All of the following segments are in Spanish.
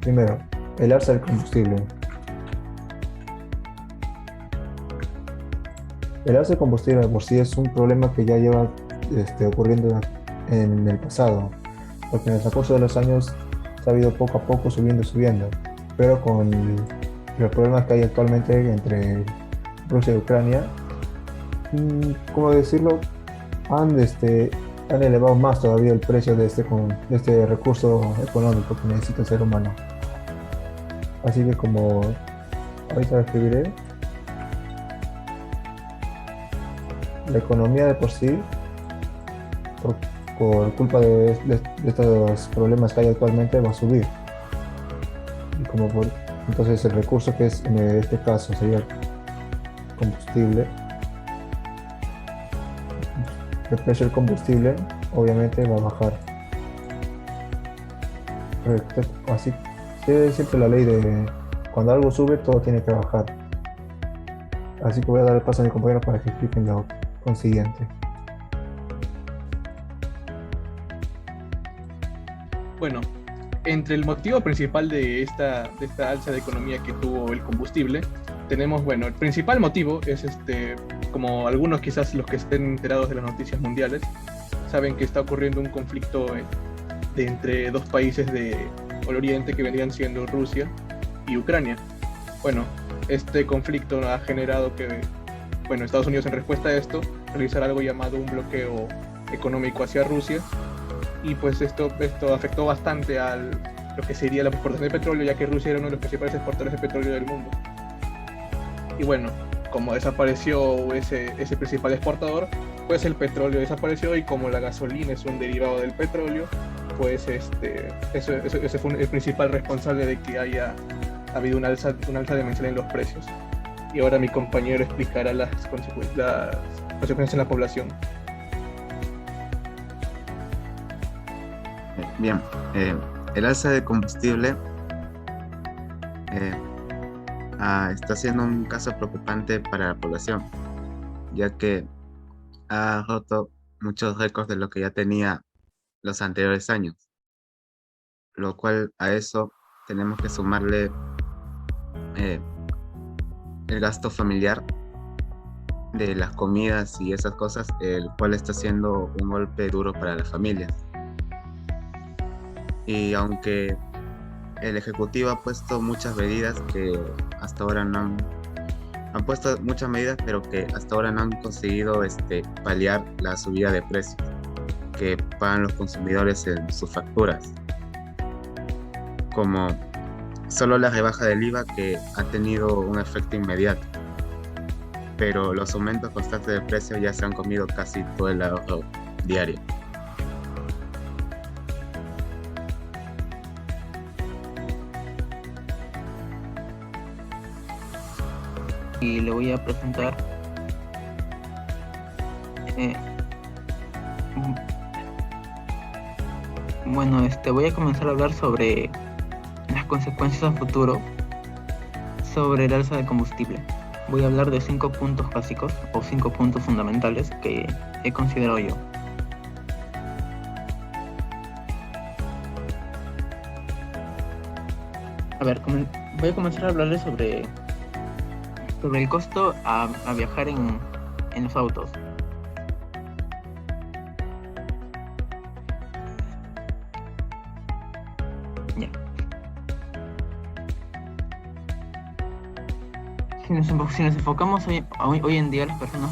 Primero, el alza del combustible. El alza del combustible de por sí es un problema que ya lleva ocurriendo en el pasado, porque en el transcurso de los años se ha ido poco a poco subiendo y subiendo, pero con los problemas que hay actualmente entre Rusia y Ucrania, ¿cómo decirlo? Han, han elevado más todavía el precio de este recurso económico que necesita el ser humano. Así que como ahorita escribiré, la economía de por sí, por, por culpa de estos problemas que hay actualmente, va a subir. Y entonces el recurso que es en este caso sería el combustible, el precio del combustible obviamente va a bajar. Así es siempre la ley de cuando algo sube, todo tiene que bajar. Así que voy a dar el paso a mi compañero para que expliquen lo consiguiente. Bueno, entre el motivo principal de esta alza de economía que tuvo el combustible, tenemos, bueno, el principal motivo es como algunos quizás los que estén enterados de las noticias mundiales, saben que está ocurriendo un conflicto entre dos países del Oriente que vendrían siendo Rusia y Ucrania. Bueno, este conflicto ha generado que, bueno, Estados Unidos en respuesta a esto realizar algo llamado un bloqueo económico hacia Rusia, y pues esto afectó bastante a lo que sería la exportación de petróleo, ya que Rusia era uno de los principales exportadores de petróleo del mundo. Y bueno, como desapareció ese principal exportador, pues el petróleo desapareció, y como la gasolina es un derivado del petróleo, pues ese fue el principal responsable de que haya habido una alza demencial en los precios. Y ahora mi compañero explicará las consecuencias en la población. Bien, el alza de combustible eh, está siendo un caso preocupante para la población, ya que ha roto muchos récords de lo que ya tenía los anteriores años, lo cual a eso tenemos que sumarle eh, el gasto familiar de las comidas y esas cosas, el cual está siendo un golpe duro para las familias. Y aunque el Ejecutivo ha puesto muchas medidas que hasta ahora no han puesto muchas medidas, pero que hasta ahora no han conseguido paliar la subida de precios que pagan los consumidores en sus facturas, como solo la rebaja del IVA, que ha tenido un efecto inmediato, pero los aumentos constantes de precios ya se han comido casi todo el ahorro diario. Y le voy a presentar eh, bueno, voy a comenzar a hablar sobre las consecuencias a futuro sobre el alza de combustible. Voy a hablar de 5 puntos básicos o 5 puntos fundamentales que he considerado yo. A ver, voy a comenzar a hablarles sobre el costo a viajar en los autos. Ya. Si nos enfocamos hoy en día, las personas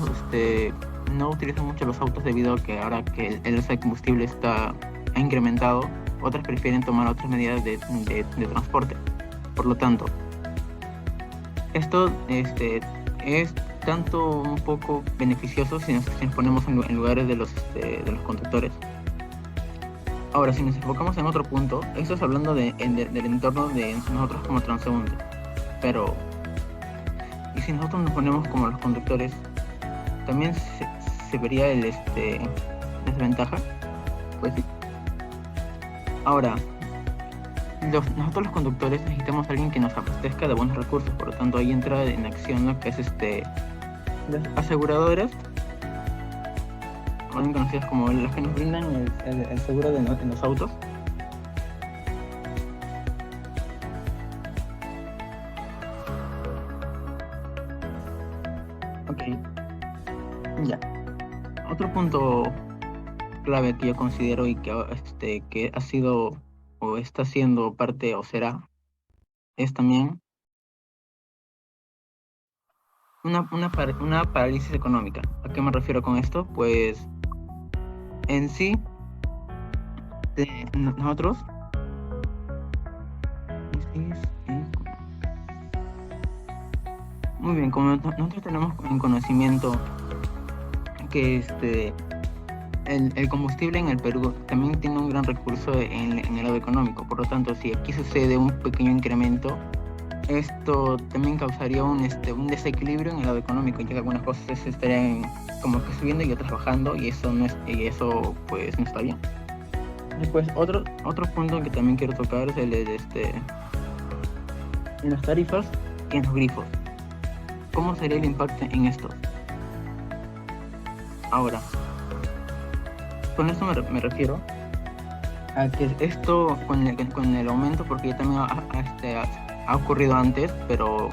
no utilizan mucho los autos debido a que ahora que el alza de combustible ha incrementado, otras prefieren tomar otras medidas de transporte. Por lo tanto, esto es tanto un poco beneficioso si nos ponemos en lugares de los conductores. Ahora, si nos enfocamos en otro punto, esto es hablando del entorno de nosotros como transeúntes. Pero, y si nosotros nos ponemos como los conductores, también se vería desventaja. Pues sí. Ahora, nosotros los conductores necesitamos a alguien que nos abastezca de buenos recursos, por lo tanto ahí entra en acción lo que es las aseguradoras, también conocidas como las que nos brindan el seguro en los autos. punto clave que yo considero y que ha sido o está siendo parte o será, es también una parálisis económica. ¿A qué me refiero con esto? Pues en sí, nosotros, muy bien, como nosotros tenemos en conocimiento que el combustible en el Perú también tiene un gran recurso en el lado económico. Por lo tanto, si aquí sucede un pequeño incremento, esto también causaría un desequilibrio en el lado económico, ya que algunas cosas estarían como que subiendo y otras bajando, y eso pues no está bien. Después, otro punto que también quiero tocar es en las tarifas y en los grifos. ¿Cómo sería el impacto en esto? Ahora, con esto me refiero a que esto con el aumento, porque ya también ha ocurrido antes, pero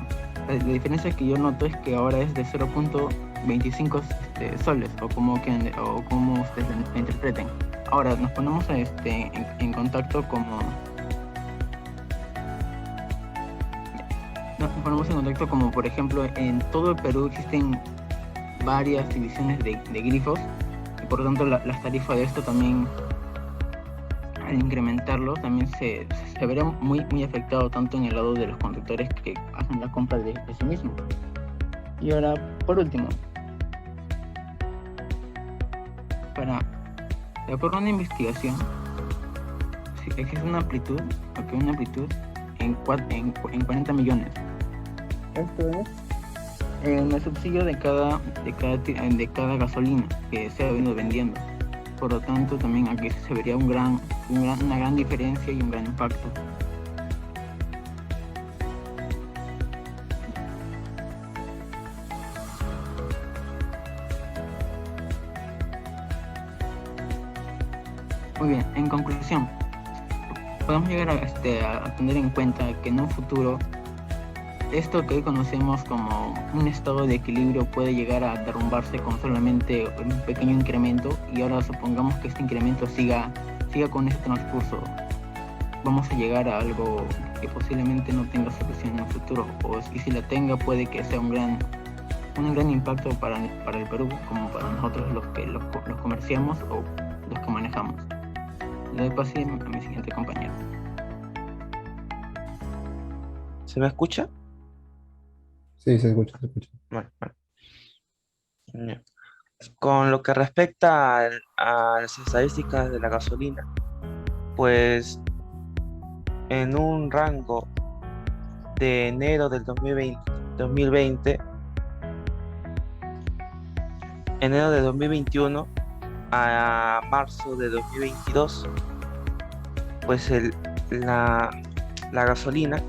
la diferencia que yo noto es que ahora es de 0.25 soles, o como ustedes lo interpreten. Ahora nos ponemos en contacto como por ejemplo en todo el Perú existen varias divisiones de grifos, y por lo tanto las tarifas de esto también, al incrementarlo, también se verá muy, muy afectado tanto en el lado de los conductores que hacen la compra de sí mismos. Y ahora, por último, de acuerdo a una investigación, existe una amplitud en 40 millones. Esto es el subsidio de cada gasolina que se ha venido vendiendo. Por lo tanto, también aquí se vería una gran diferencia y un gran impacto. Muy bien, en conclusión, podemos llegar a tener en cuenta que en un futuro esto que hoy conocemos como un estado de equilibrio puede llegar a derrumbarse con solamente un pequeño incremento, y ahora supongamos que este incremento siga con ese transcurso. Vamos a llegar a algo que posiblemente no tenga solución en el futuro, y si la tenga puede que sea un gran impacto para el Perú, como para nosotros los que los comerciamos o los que manejamos. Le doy pase a mi siguiente compañero. ¿Se me escucha? Sí, se escucha, se escucha. Bueno. Ya. Con lo que respecta a las estadísticas de la gasolina, pues en un rango de enero del 2020, enero de 2021 a marzo de 2022, pues la gasolina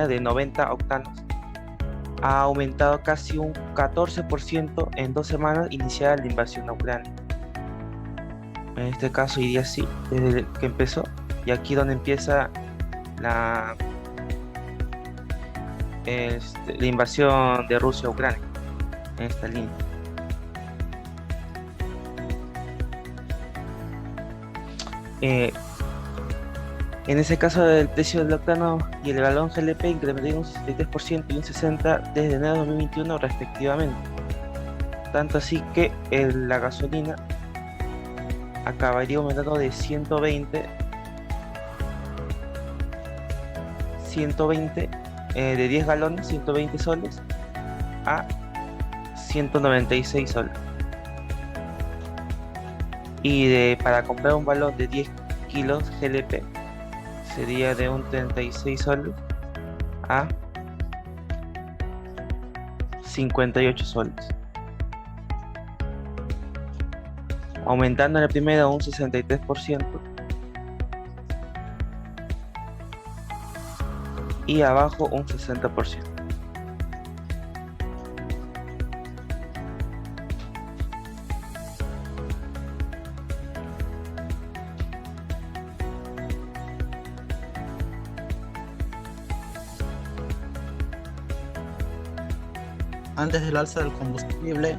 de 90 octanos ha aumentado casi un 14% en 2 semanas iniciada la invasión a Ucrania. En este caso iría así, desde que empezó, y aquí donde empieza la invasión de Rusia a Ucrania, en esta línea. En ese caso, el precio del octano y el galón GLP incrementaron un 63% y un 60% desde enero de 2021 respectivamente. Tanto así que la gasolina acabaría aumentando de 120 de 10 galones, 120 soles, a 196 soles. Y para comprar un balón de 10 kilos GLP sería de un 36 soles a 58 soles, aumentando en la primera un 63% y abajo un 60%. Antes del alza del combustible,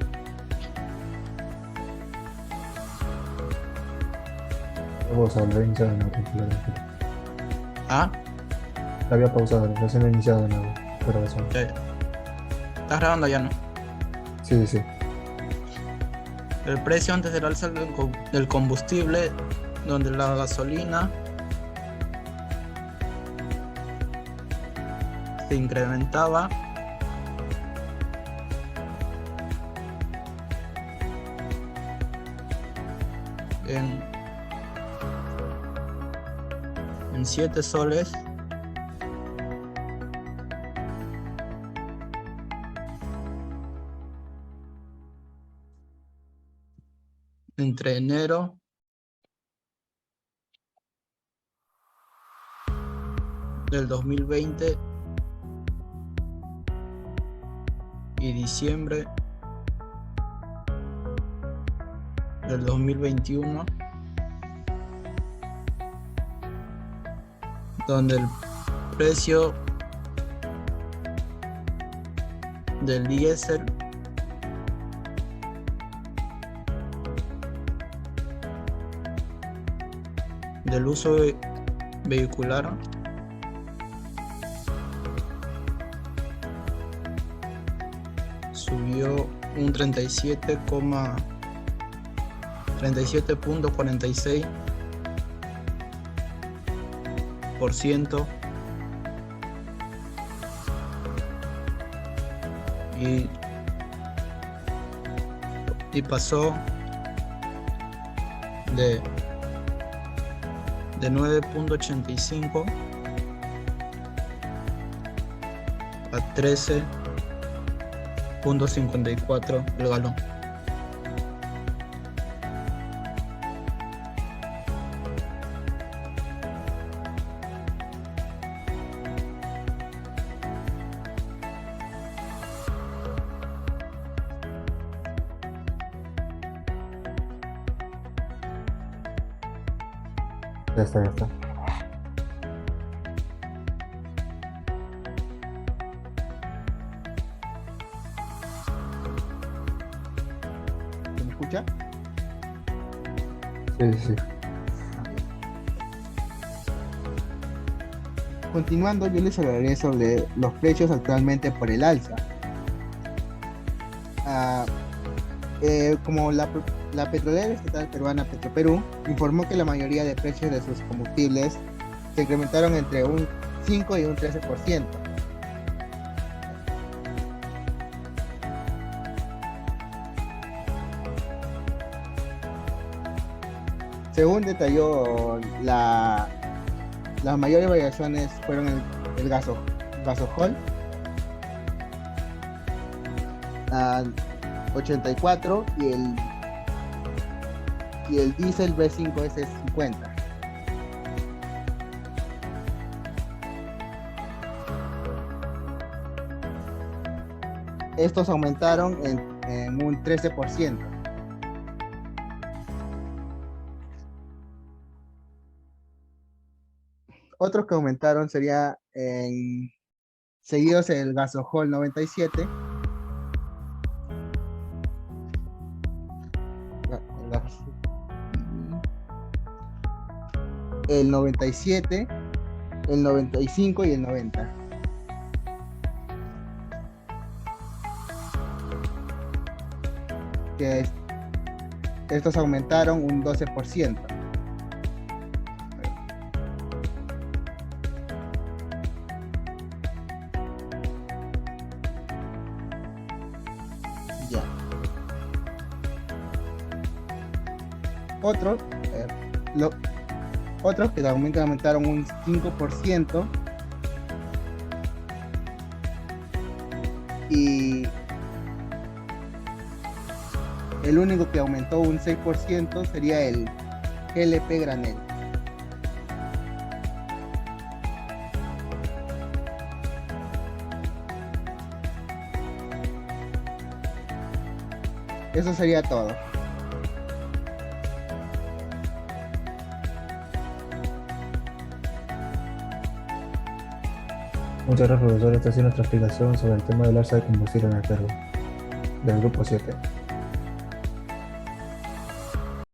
Vamos a reiniciar de nuevo, tranquilo, tranquilo. Ah, La había pausado, recién he iniciado de nuevo la grabación. ya, ya. Estás grabando ya, ¿no? Sí, sí, sí. El precio antes del alza del combustible, donde la gasolina se incrementaba en 7 soles entre enero del 2020 y diciembre del 2021, donde el precio del diésel del uso vehicular subió un 37.46% y pasó de 9.85 a 13.54 el galón. Ya está, ya está. ¿Se me escucha? Sí, sí, sí. Continuando, yo les hablaré sobre los precios actualmente por el alza. Ah, como la petrolera estatal peruana Petroperú informó que la mayoría de precios de sus combustibles se incrementaron entre un 5 y un 13%. Según detalló, las mayores variaciones fueron el gasojol a 84 y el diésel B5S50. Estos aumentaron en un 13%. Otros que aumentaron seguidos el gasojol 97, el 97, el 95 y el 90. Estos aumentaron un 12%. Ya. Otros que también aumentaron un 5% y el único que aumentó un 6% sería el GLP granel. Eso sería todo. Muchas gracias, profesor. Esta ha sido nuestra explicación sobre el tema del alza de combustible en el Perú, del grupo 7.